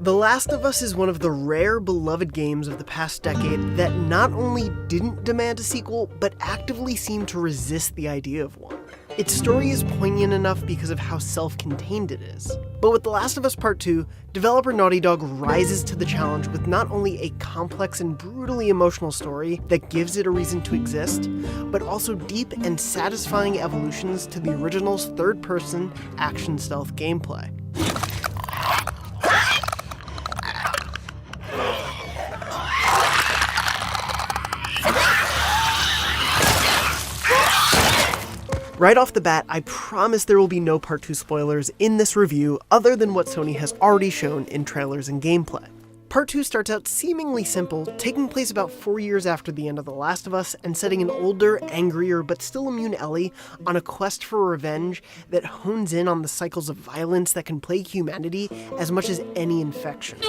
The Last of Us is one of the rare beloved games of the past decade that not only didn't demand a sequel, but actively seemed to resist the idea of one. Its story is poignant enough because of how self-contained it is. But with The Last of Us Part 2, developer Naughty Dog rises to the challenge with not only a complex and brutally emotional story that gives it a reason to exist, but also deep and satisfying evolutions to the original's third-person action stealth gameplay. Right off the bat, I promise there will be no Part 2 spoilers in this review other than what Sony has already shown in trailers and gameplay. Part 2 starts out seemingly simple, taking place about 4 years after the end of The Last of Us and setting an older, angrier, but still immune Ellie on a quest for revenge that hones in on the cycles of violence that can plague humanity as much as any infection.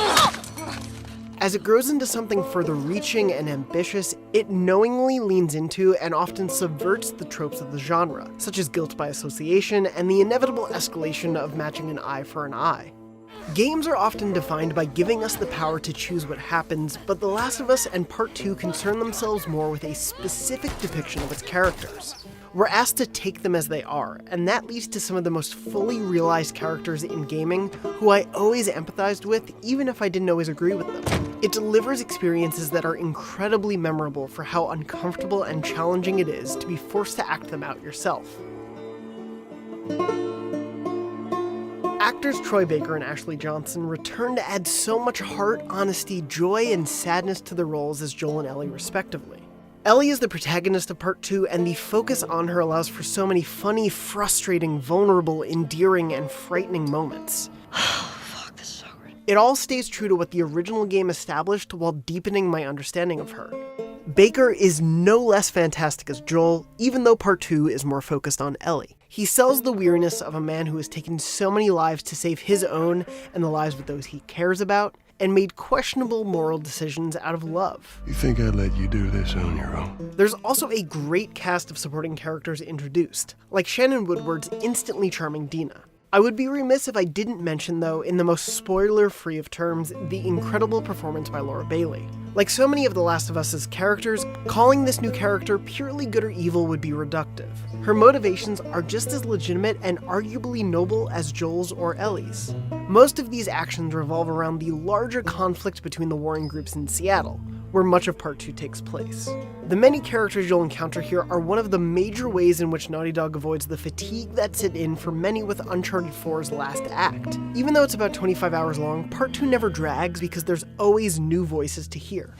As it grows into something further reaching and ambitious, it knowingly leans into and often subverts the tropes of the genre, such as guilt by association and the inevitable escalation of matching an eye for an eye. Games are often defined by giving us the power to choose what happens, but The Last of Us and Part 2 concern themselves more with a specific depiction of its characters. We're asked to take them as they are, and that leads to some of the most fully realized characters in gaming who I always empathized with, even if I didn't always agree with them. It delivers experiences that are incredibly memorable for how uncomfortable and challenging it is to be forced to act them out yourself. Actors Troy Baker and Ashley Johnson return to add so much heart, honesty, joy, and sadness to the roles as Joel and Ellie respectively. Ellie is the protagonist of Part 2, and the focus on her allows for so many funny, frustrating, vulnerable, endearing, and frightening moments. Fuck, this is so great. It all stays true to what the original game established while deepening my understanding of her. Baker is no less fantastic as Joel, even though Part 2 is more focused on Ellie. He sells the weariness of a man who has taken so many lives to save his own and the lives of those he cares about, and made questionable moral decisions out of love. You think I'd let you do this on your own? There's also a great cast of supporting characters introduced, like Shannon Woodward's instantly charming Dina. I would be remiss if I didn't mention, though, in the most spoiler-free of terms, the incredible performance by Laura Bailey. Like so many of The Last of Us's characters, calling this new character purely good or evil would be reductive. Her motivations are just as legitimate and arguably noble as Joel's or Ellie's. Most of these actions revolve around the larger conflict between the warring groups in Seattle, where much of Part 2 takes place. The many characters you'll encounter here are one of the major ways in which Naughty Dog avoids the fatigue that set in for many with Uncharted 4's last act. Even though it's about 25 hours long, Part 2 never drags because there's always new voices to hear.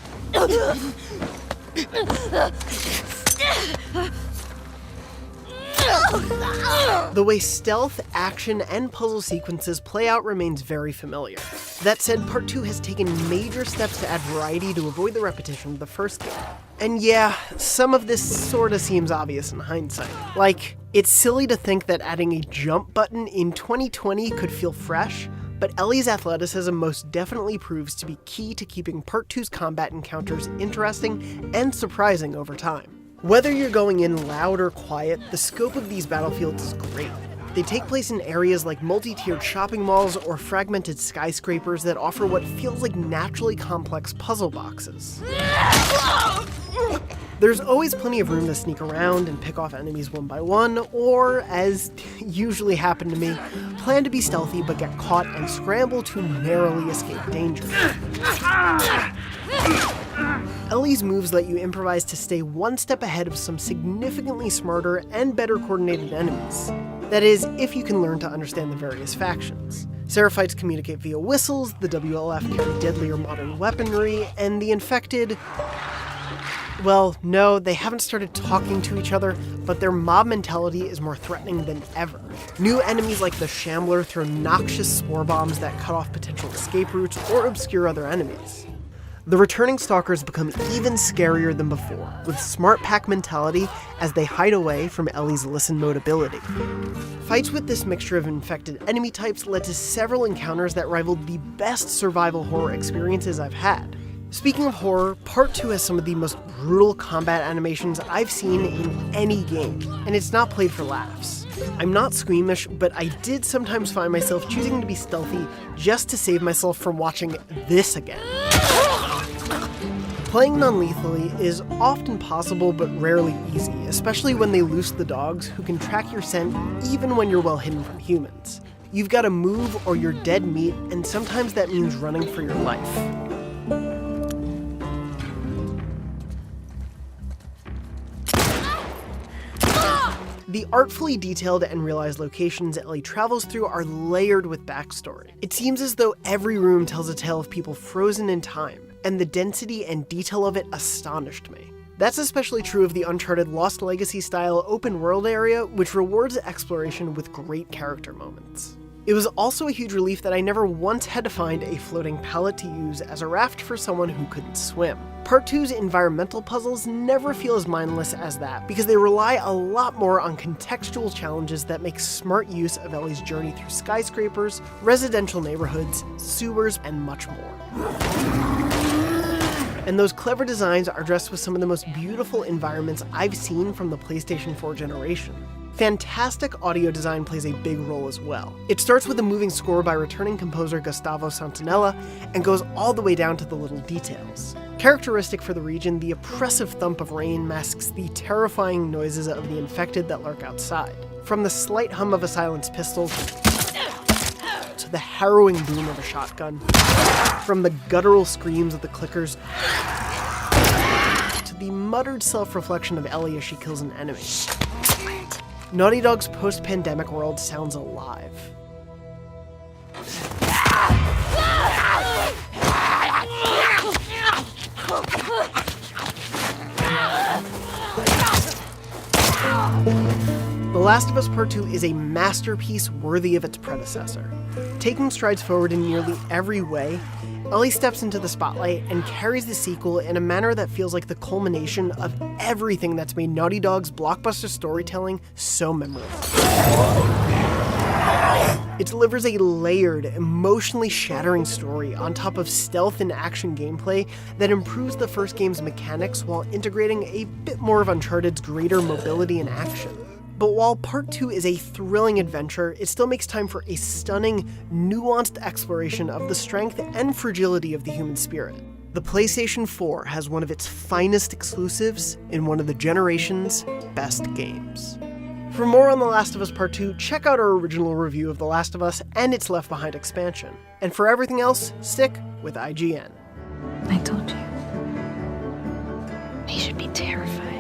The way stealth, action, and puzzle sequences play out remains very familiar. That said, Part 2 has taken major steps to add variety to avoid the repetition of the first game. And yeah, some of this sorta seems obvious in hindsight. Like, it's silly to think that adding a jump button in 2020 could feel fresh, but Ellie's athleticism most definitely proves to be key to keeping Part 2's combat encounters interesting and surprising over time. Whether you're going in loud or quiet, the scope of these battlefields is great. They take place in areas like multi-tiered shopping malls or fragmented skyscrapers that offer what feels like naturally complex puzzle boxes. There's always plenty of room to sneak around and pick off enemies one by one, or, as usually happened to me, plan to be stealthy but get caught and scramble to narrowly escape danger. Ellie's moves let you improvise to stay one step ahead of some significantly smarter and better coordinated enemies. That is, if you can learn to understand the various factions. Seraphites communicate via whistles, the WLF carry deadlier modern weaponry, and the infected... well, no, they haven't started talking to each other, but their mob mentality is more threatening than ever. New enemies like the Shambler throw noxious spore bombs that cut off potential escape routes or obscure other enemies. The returning stalkers become even scarier than before, with smart pack mentality as they hide away from Ellie's listen mode ability. Fights with this mixture of infected enemy types led to several encounters that rivaled the best survival horror experiences I've had. Speaking of horror, Part 2 has some of the most brutal combat animations I've seen in any game, and it's not played for laughs. I'm not squeamish, but I did sometimes find myself choosing to be stealthy just to save myself from watching this again. Playing non-lethally is often possible but rarely easy, especially when they loose the dogs who can track your scent even when you're well hidden from humans. You've got to move or you're dead meat, and sometimes that means running for your life. The artfully detailed and realized locations Ellie travels through are layered with backstory. It seems as though every room tells a tale of people frozen in time, and the density and detail of it astonished me. That's especially true of the Uncharted Lost Legacy style open world area, which rewards exploration with great character moments. It was also a huge relief that I never once had to find a floating pallet to use as a raft for someone who couldn't swim. Part 2's environmental puzzles never feel as mindless as that, because they rely a lot more on contextual challenges that make smart use of Ellie's journey through skyscrapers, residential neighborhoods, sewers, and much more. And those clever designs are dressed with some of the most beautiful environments I've seen from the PlayStation 4 generation. Fantastic audio design plays a big role as well. It starts with a moving score by returning composer Gustavo Santaolalla and goes all the way down to the little details. Characteristic for the region, the oppressive thump of rain masks the terrifying noises of the infected that lurk outside. From the slight hum of a silenced pistol to the harrowing boom of a shotgun, from the guttural screams of the clickers to the muttered self-reflection of Ellie as she kills an enemy. Naughty Dog's post-pandemic world sounds alive. The Last of Us Part 2 is a masterpiece worthy of its predecessor. Taking strides forward in nearly every way, Ellie steps into the spotlight and carries the sequel in a manner that feels like the culmination of everything that's made Naughty Dog's blockbuster storytelling so memorable. It delivers a layered, emotionally shattering story on top of stealth and action gameplay that improves the first game's mechanics while integrating a bit more of Uncharted's greater mobility and action. But while Part 2 is a thrilling adventure, it still makes time for a stunning, nuanced exploration of the strength and fragility of the human spirit. The PlayStation 4 has one of its finest exclusives in one of the generation's best games. For more on The Last of Us Part 2, check out our original review of The Last of Us and its Left Behind expansion. And for everything else, stick with IGN. I told you. He should be terrified.